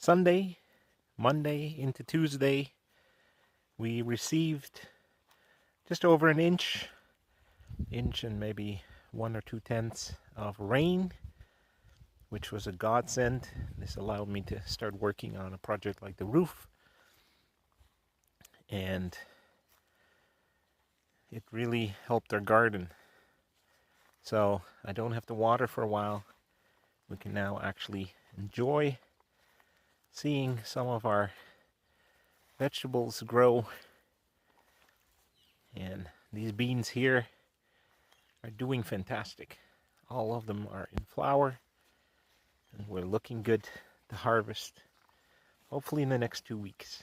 Sunday, Monday into Tuesday, we received just over an inch and maybe 1 or 2 tenths of rain, which was a godsend. This allowed me to start working on a project like the roof, and it really helped our garden. So I don't have to water for a while. We can now actually enjoy seeing some of our vegetables grow. And these beans here are doing fantastic. All of them are in flower, and we're looking good to harvest, hopefully in the next 2 weeks.